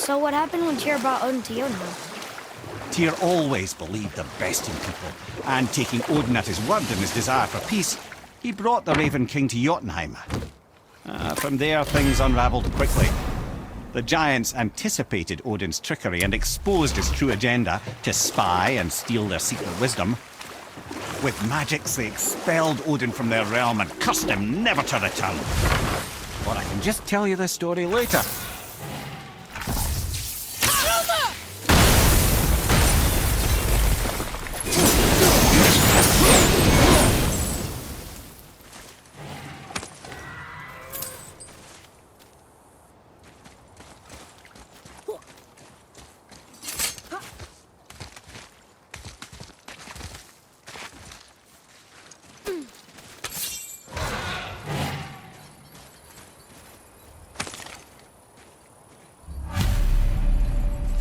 So what happened when Tyr brought Odin to Jotunheim? Tyr always believed the best in people, and taking Odin at his word in his desire for peace, he brought the Raven King to Jotunheim. From there, things unravelled quickly. The giants anticipated Odin's trickery and exposed his true agenda to spy and steal their secret wisdom. With magics, they expelled Odin from their realm and cursed him never to return. Or I can just tell you the story later.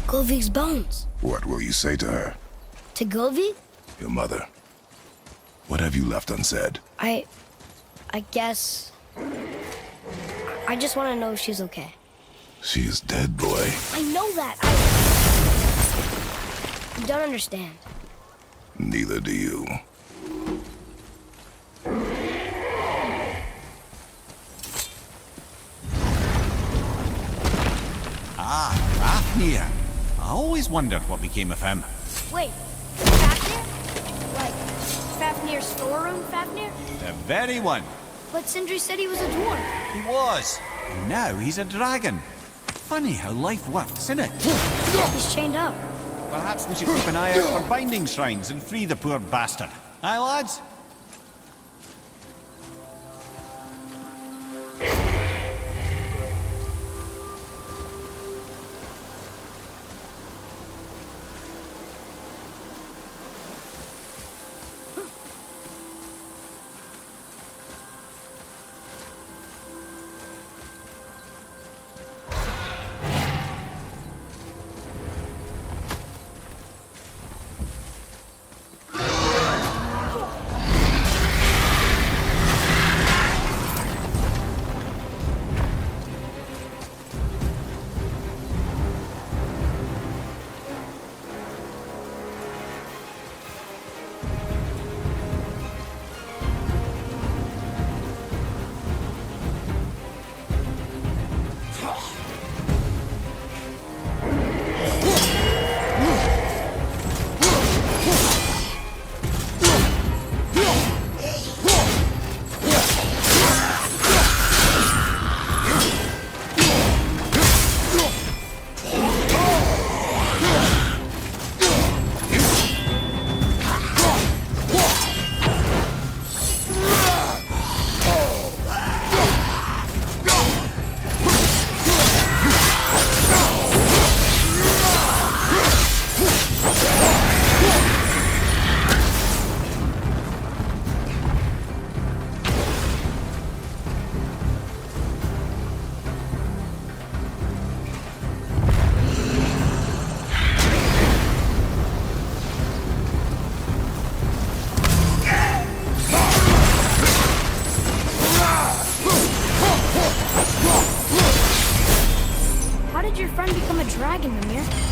Golvik's bones. What will you say to her? To Golvik? Your mother. What have you left unsaid? I guess... I just want to know if she's okay. She is dead, boy. I know that. You don't understand. Neither do you. Fafnir. I always wondered what became of him. Wait, Fafnir? Like, Fafnir's storeroom Fafnir? The very one. But Sindri said he was a dwarf. He was. And now he's a dragon. Funny how life works, isn't it? He's chained up. Perhaps we should keep an eye out for binding shrines and free the poor bastard. Aye, lads?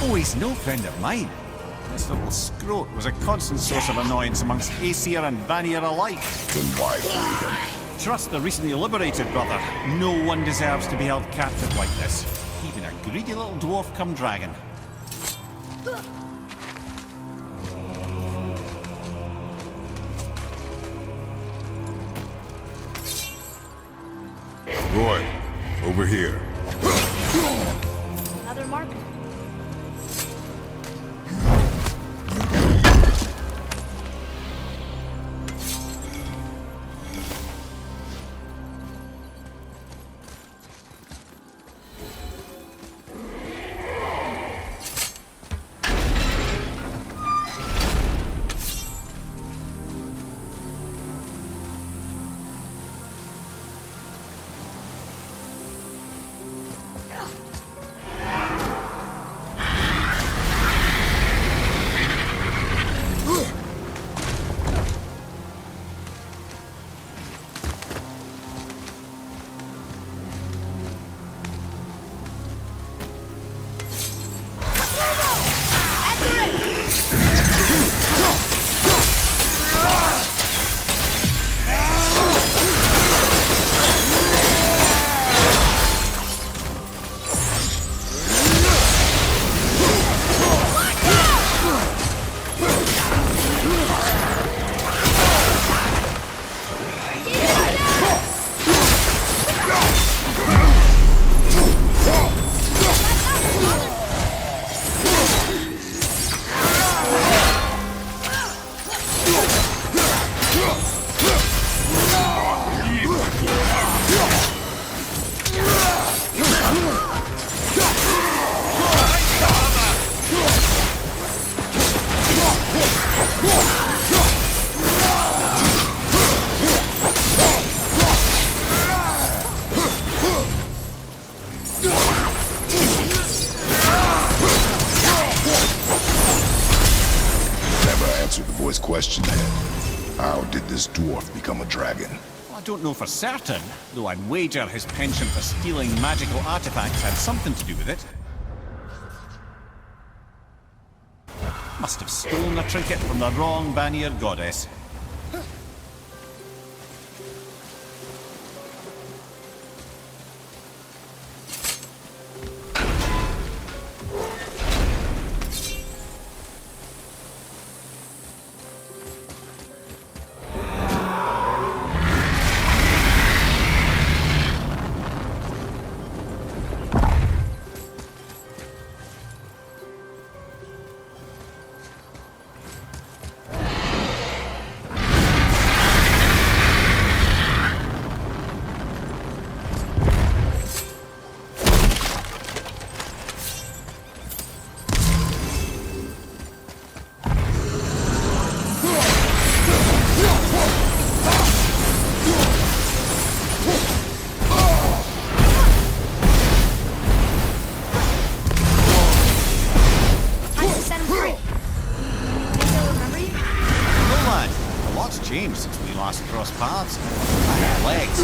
Oh, he's no friend of mine. This little scrote was a constant source of annoyance amongst Aesir and Vanir alike. Then why free him? Trust the recently liberated, brother. No one deserves to be held captive like this. Even a greedy little dwarf come dragon. Roy, over here. Another marker. question then. How did this dwarf become a dragon? I don't know for certain, though I'd wager his penchant for stealing magical artifacts had something to do with it. Must have stolen a trinket from the wrong Vanir goddess. Changed since we last crossed paths. I have legs.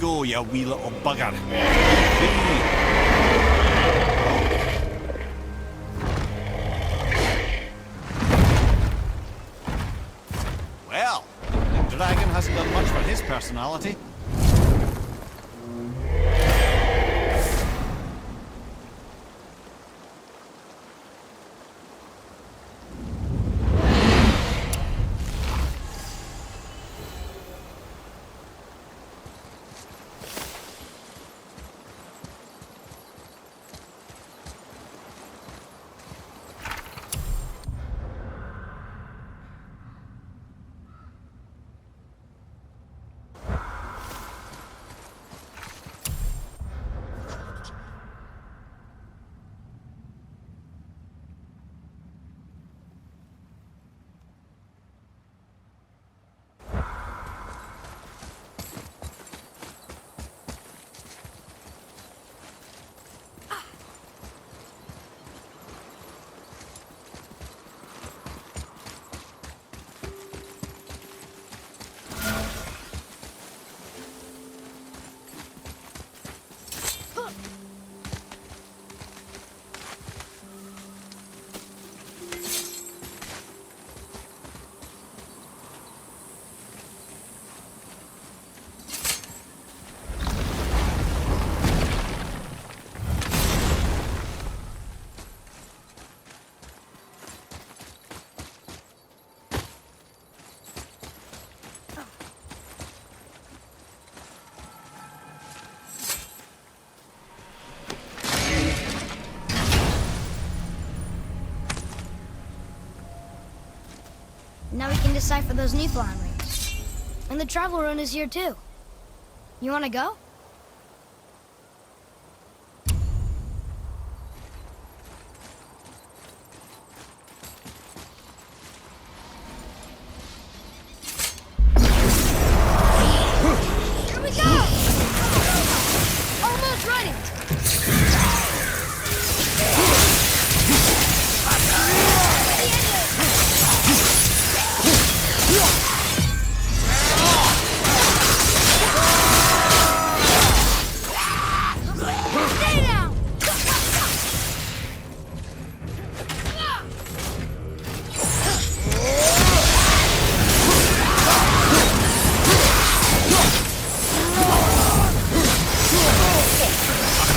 Go, you wee little bugger. Well, the dragon hasn't done much for his personality. can decipher those Niflheim rings. And the travel rune is here too. You wanna go? Here we go! Almost ready! Stay down!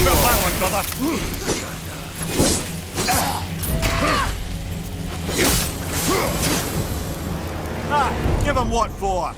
Well, that one, brother. Give him what for?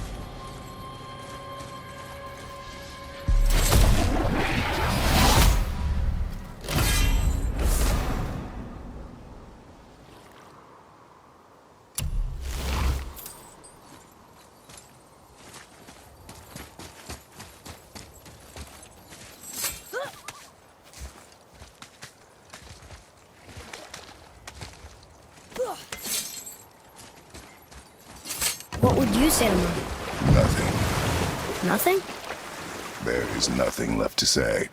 What would you say to Mom? Nothing. Nothing? There is nothing left to say.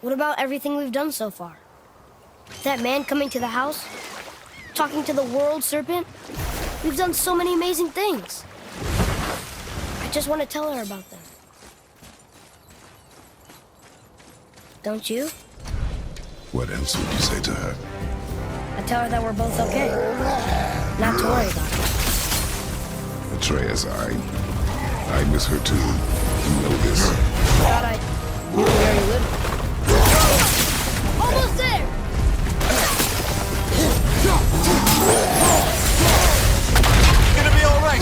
What about everything we've done so far? That man coming to the house? Talking to the world serpent? We've done so many amazing things. I just want to tell her about them. Don't you? What else would you say to her? I tell her that we're both okay. Not to worry about it. Atreus, I miss her too. You know this. Thought I knew where you lived. Almost there! Gonna be all right.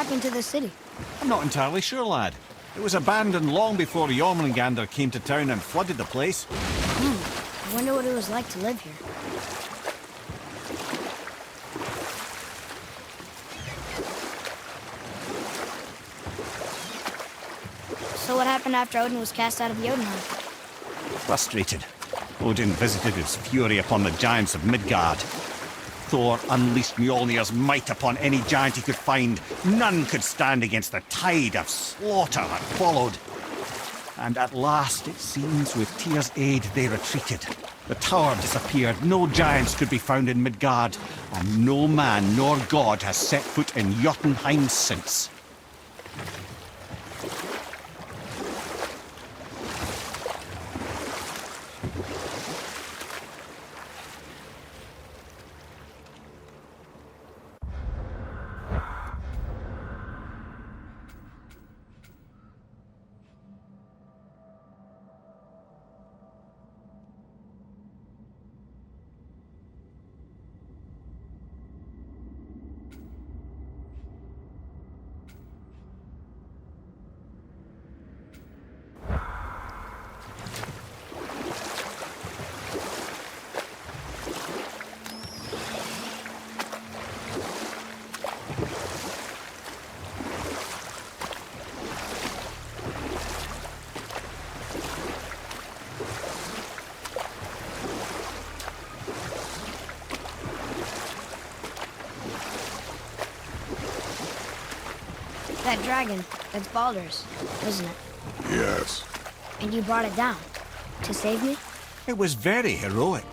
happened to the city? I'm not entirely sure, lad. It was abandoned long before Jormungandr came to town and flooded the place. I wonder what it was like to live here. So what happened after Odin was cast out of Jotunheim? Frustrated, Odin visited his fury upon the giants of Midgard. Thor unleashed Mjolnir's might upon any giant he could find. None could stand against the tide of slaughter that followed. And at last, it seems, with Tyr's aid, they retreated. The tower disappeared, no giants could be found in Midgard, and no man nor god has set foot in Jotunheim since. That dragon, that's Baldur's, isn't it? Yes. And you brought it down to save me? It was very heroic.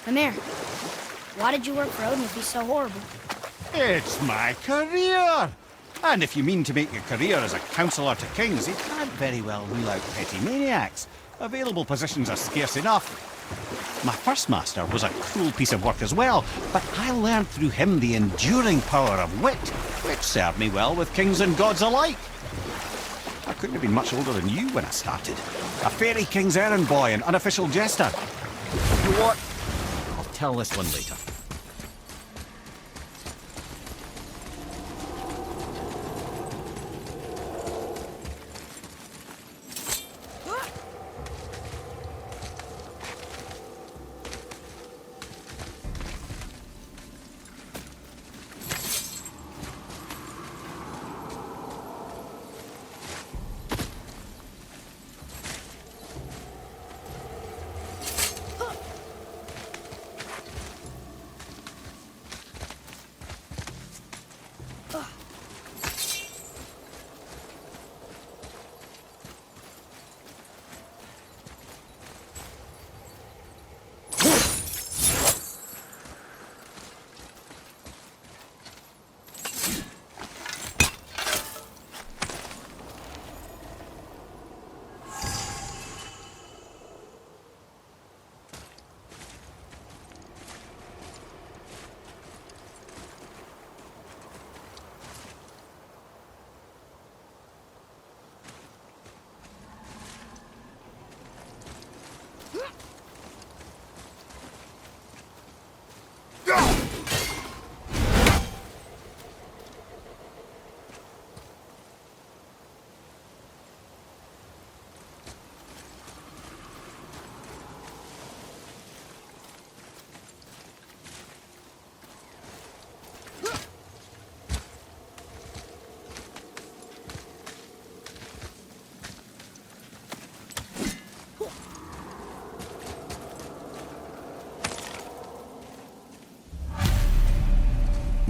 Mimir, why did you work for Odin if he's so horrible? It's my career! And if you mean to make your career as a counsellor to kings, you can't very well rule out petty maniacs. Available positions are scarce enough. My first master was a cruel piece of work as well, but I learned through him the enduring power of wit, which served me well with kings and gods alike. I couldn't have been much older than you when I started. A fairy king's errand boy, an unofficial jester. You know what? I'll tell this one later.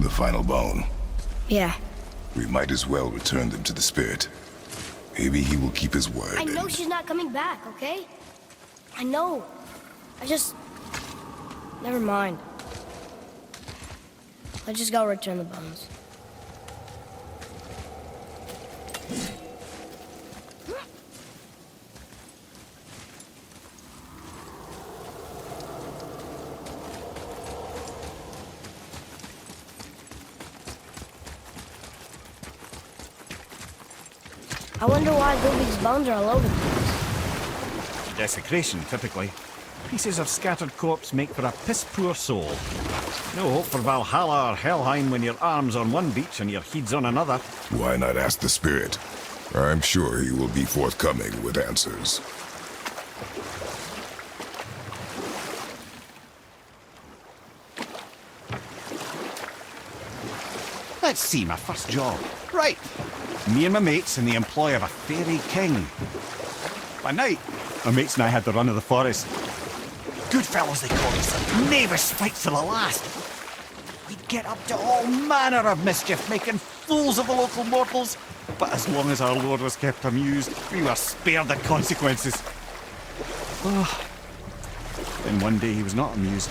The final bone. Yeah. We might as well return them to the spirit. Maybe he will keep his word. I know she's not coming back, okay? I know. I just... Never mind. Let's just go return the bones. I wonder why Ludwig's bones are all over the place. Desecration, typically. Pieces of scattered corpse make for a piss-poor soul. No hope for Valhalla or Helheim when your arm's on one beach and your head's on another. Why not ask the spirit? I'm sure he will be forthcoming with answers. Let's see, my first job. Right. Me and my mates in the employ of a fairy king. By night, my mates and I had the run of the forest. Good fellows, they called us. Knavish fights to the last. We'd get up to all manner of mischief, making fools of the local mortals. But as long as our lord was kept amused, we were spared the consequences. Oh. Then one day he was not amused.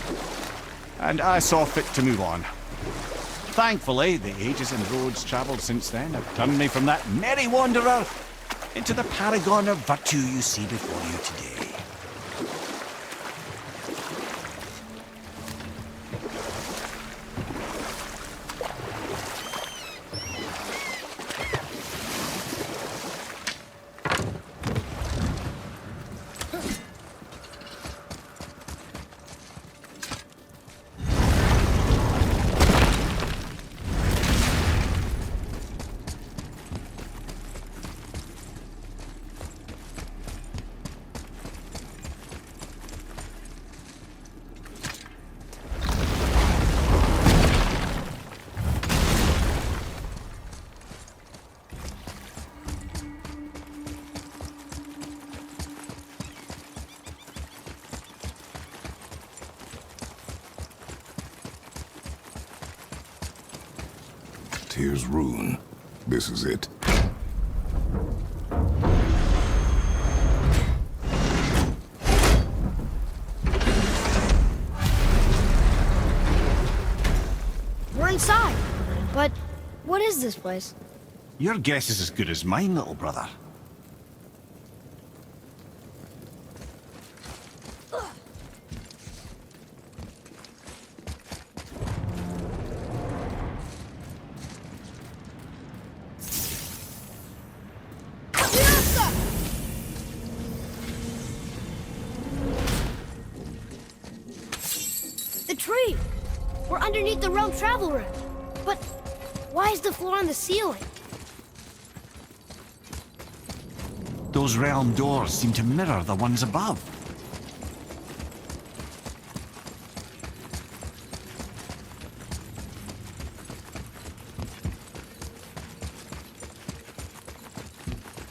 And I saw fit to move on. Thankfully, the ages and roads travelled since then have turned me from that merry wanderer into the paragon of virtue you see before you today. Tyr's rune. This is it. We're inside. But what is this place? Your guess is as good as mine, little brother. The tree! We're underneath the realm travel room. But why is the floor on the ceiling? Those realm doors seem to mirror the ones above.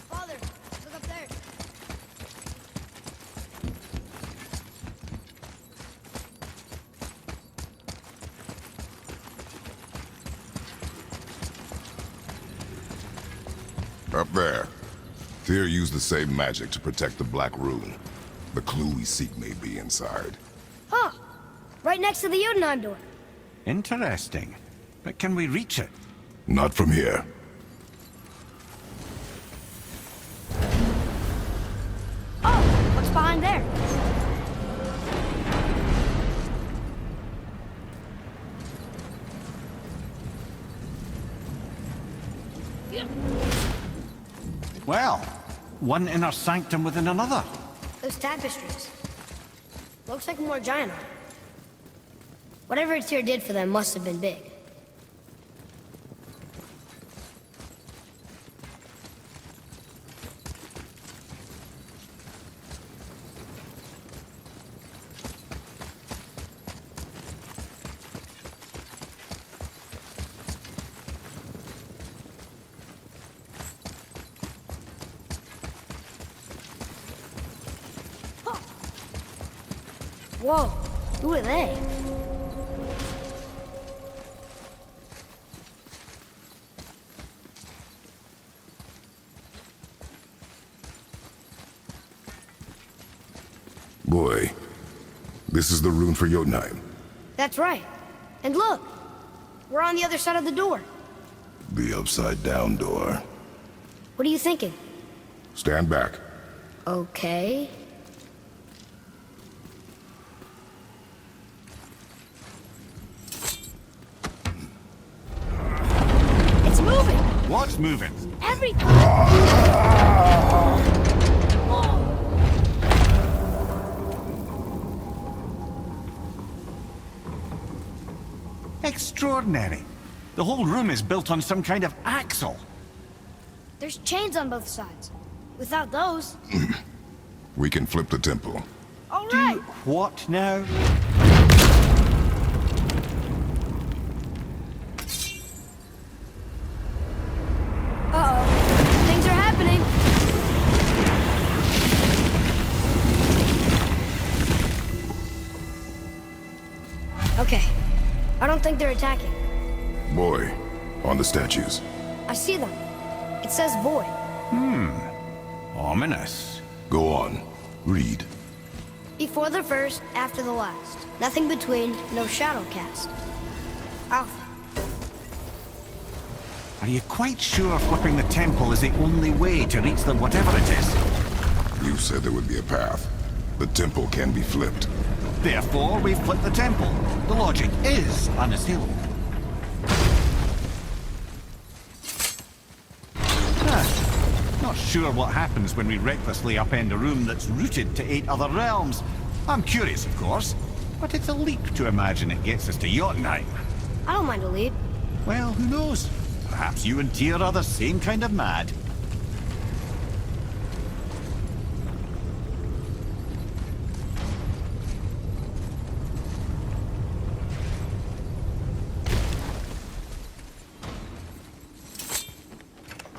Father, look up there. Up there. Tyr used the same magic to protect the Black Rune. The clue we seek may be inside. Huh. Right next to the Jotunheim door. Interesting. But can we reach it? Not from here. Oh, what's behind there? Well, one inner sanctum within another. Those tapestries. Looks like more giant art. Whatever Tyr did for them must have been big. Whoa, who are they? Boy, this is the rune for Jotunheim. That's right. And look, we're on the other side of the door. The upside-down door. What are you thinking? Stand back. Okay. It's moving! What's moving? Everything! Extraordinary. The whole room is built on some kind of axle. There's chains on both sides. Without those... We can flip the temple. All right! What now? Uh-oh. Things are happening. Okay. I don't think they're attacking. Boy, on the statues. I see them. It says boy. Ominous. Go on. Read. Before the first, after the last. Nothing between, no shadow cast. Alpha. Are you quite sure flipping the temple is the only way to reach them, whatever it is? You said there would be a path. The temple can be flipped. Therefore, we've flipped the temple. The logic is unassailable. Not sure what happens when we recklessly upend a room that's rooted to 8 other realms. I'm curious, of course, but it's a leap to imagine it gets us to Jotunheim. I don't mind a lead. Well, who knows? Perhaps you and Tyr are the same kind of mad.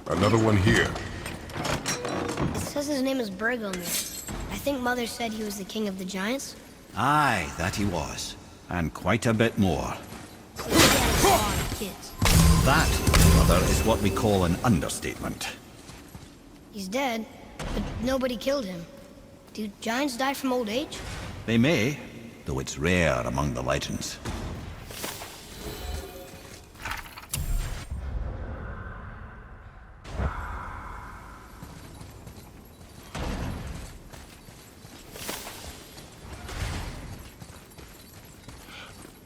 Another one here. It says his name is Bergelmir. I think Mother said he was the king of the giants. Aye, that he was. And quite a bit more. He had a lot of kids. That, brother, is what we call an understatement. He's dead, but nobody killed him. Do giants die from old age? They may, though it's rare among the legends.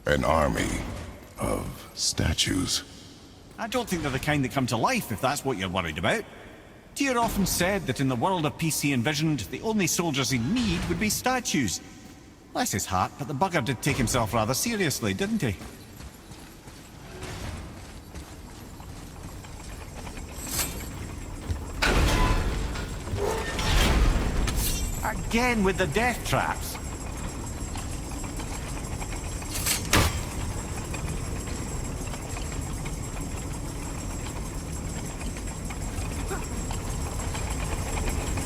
An army of statues. I don't think they're the kind that come to life, if that's what you're worried about. Tyr often said that in the world of peace he envisioned, the only soldiers he'd need would be statues. Bless his heart, but the bugger did take himself rather seriously, didn't he? Again with the death traps.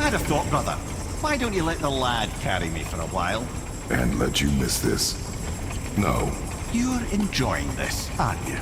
I'd have thought, brother, why don't you let the lad carry me for a while? And let you miss this? No. You're enjoying this, aren't you?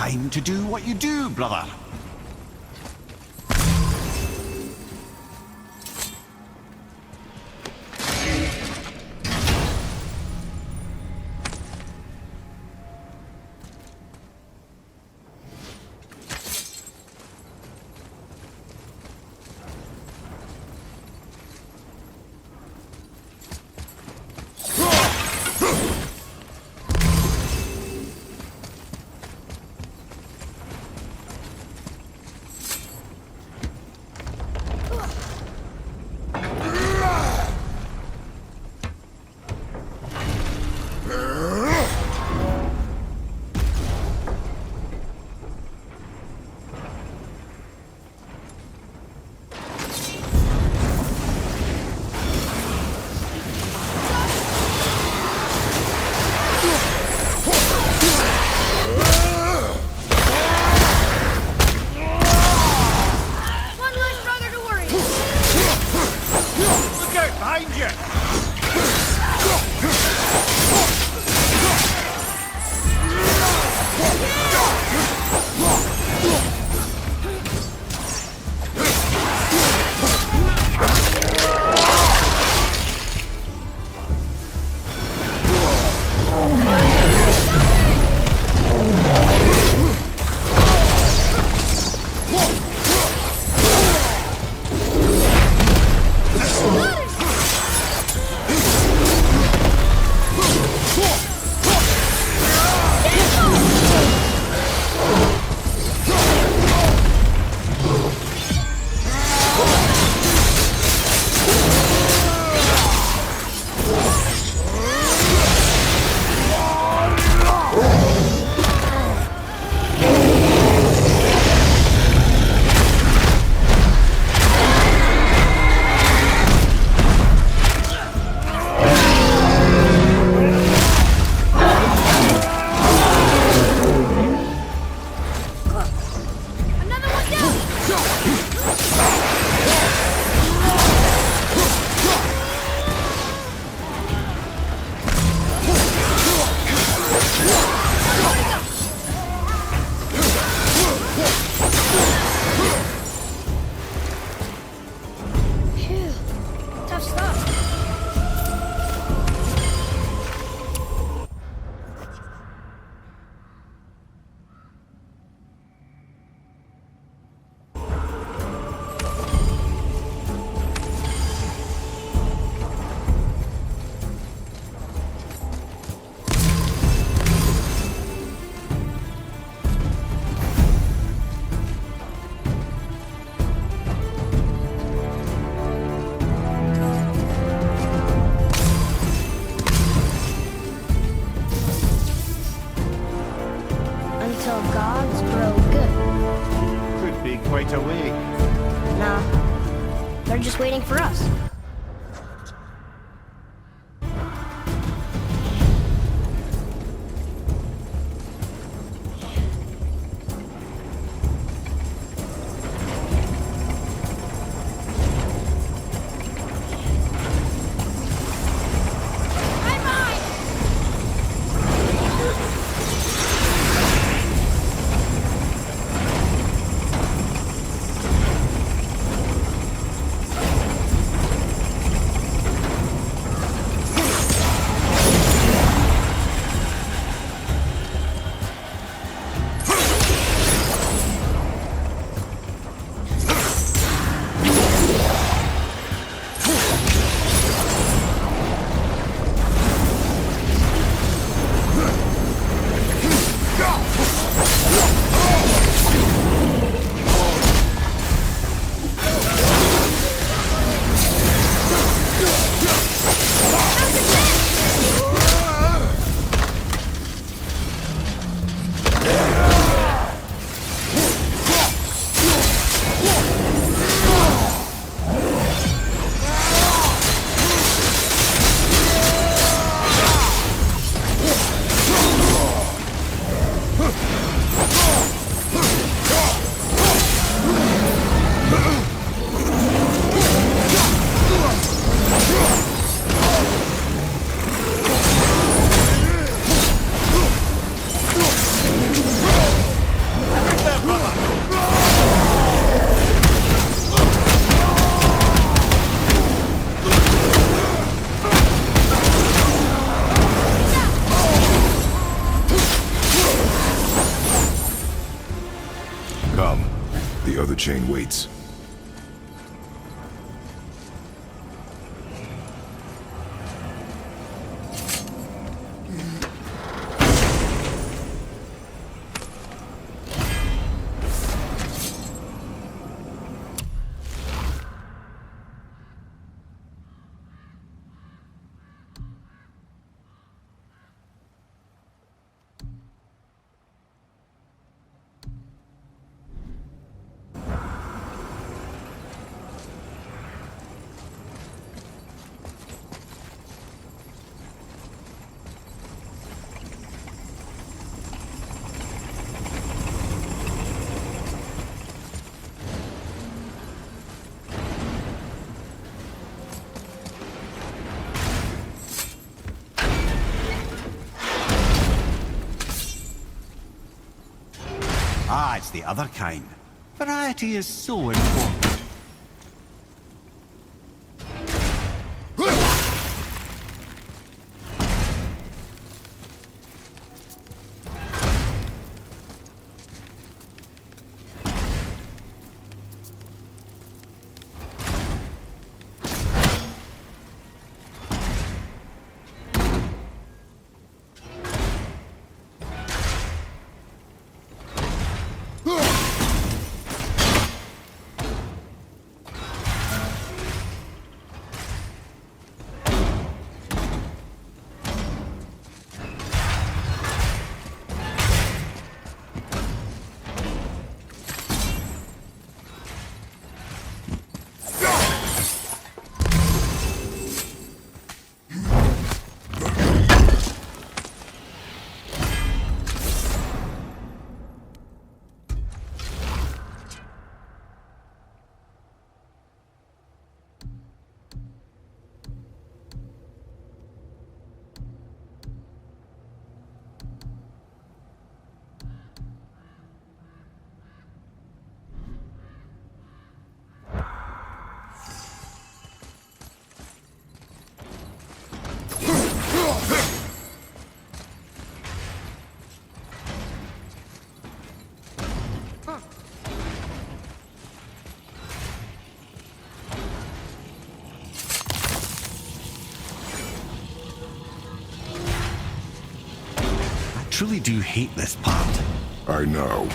time to do what you do, brother. Quite awake. Nah, they're just waiting for us. other chain waits. Ah, it's the other kind. Variety is so important. I truly do hate this part. I know.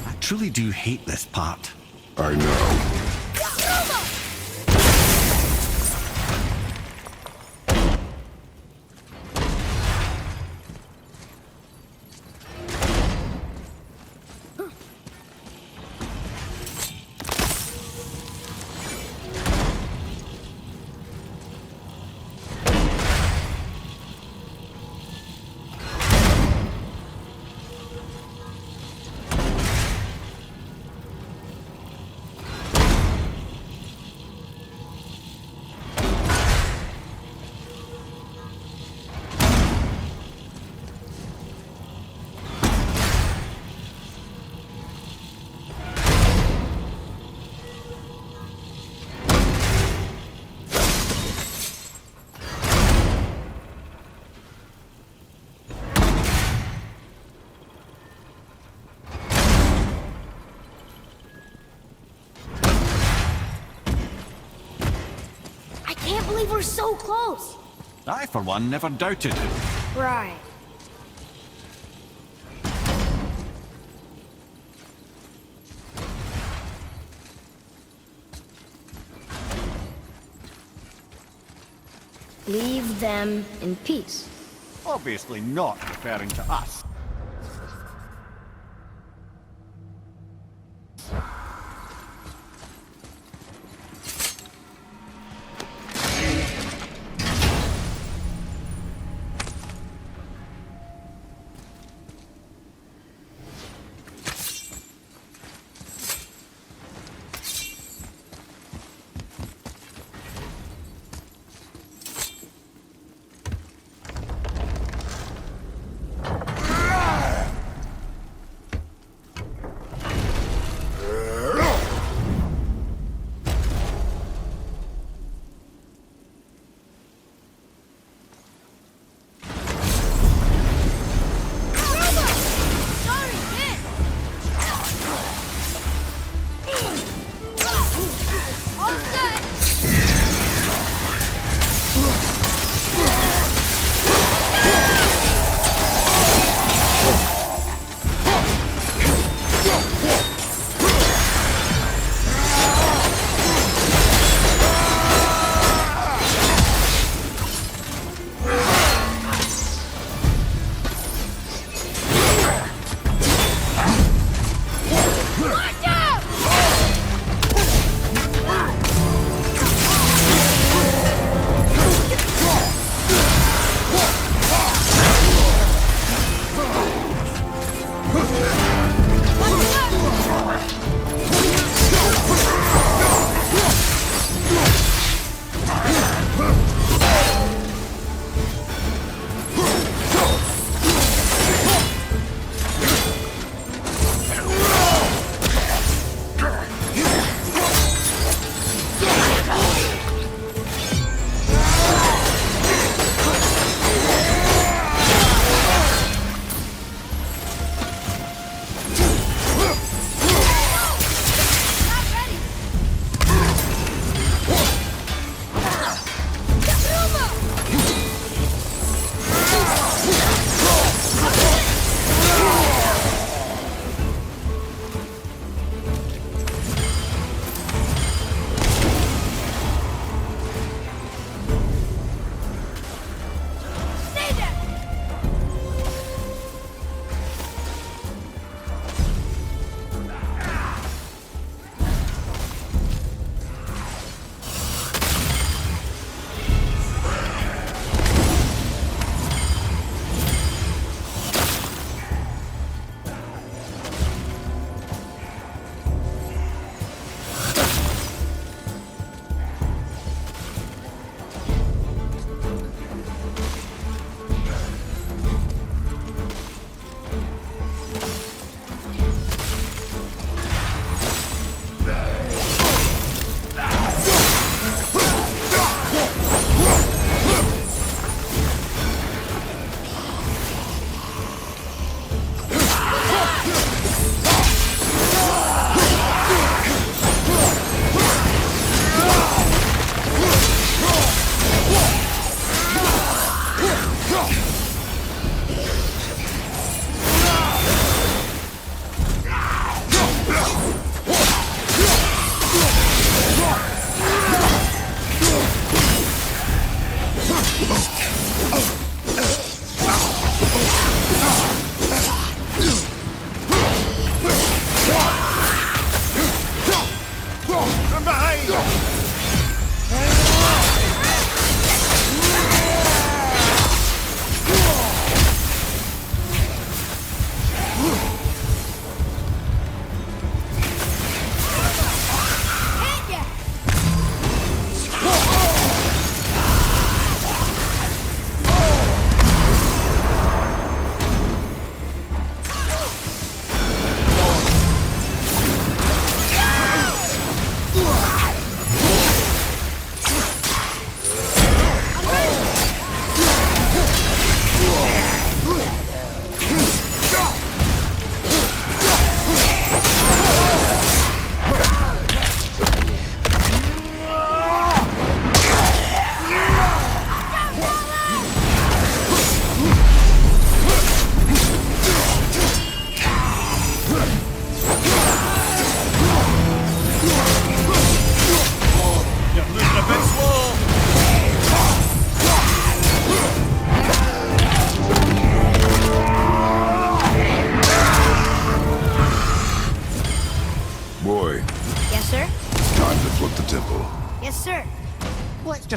I truly do hate this part. I know. Can't believe we're so close. I, for one, never doubted it. Right. Leave them in peace. Obviously not referring to us.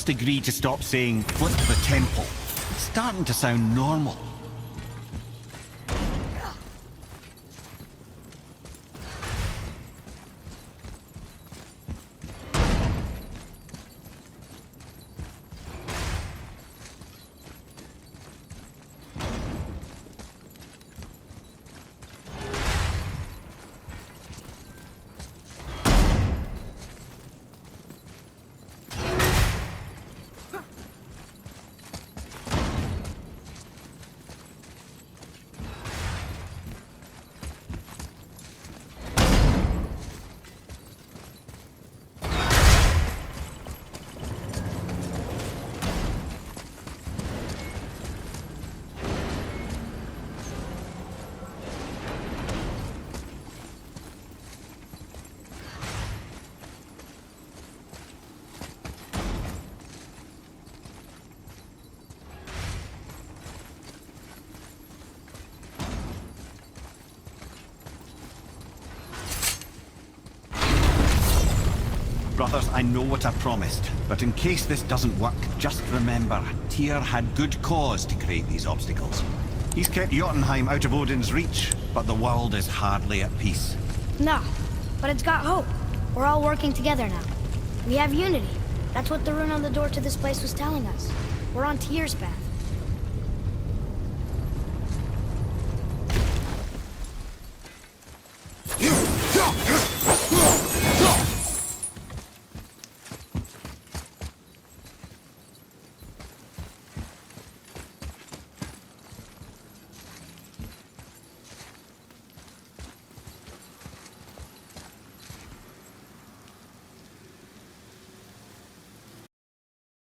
just agree to stop saying flip the temple? It's starting to sound normal. Brothers, I know what I promised, but in case this doesn't work, just remember, Tyr had good cause to create these obstacles. He's kept Jotunheim out of Odin's reach, but the world is hardly at peace. No, but it's got hope. We're all working together now. We have unity. That's what the rune on the door to this place was telling us. We're on Tyr's path.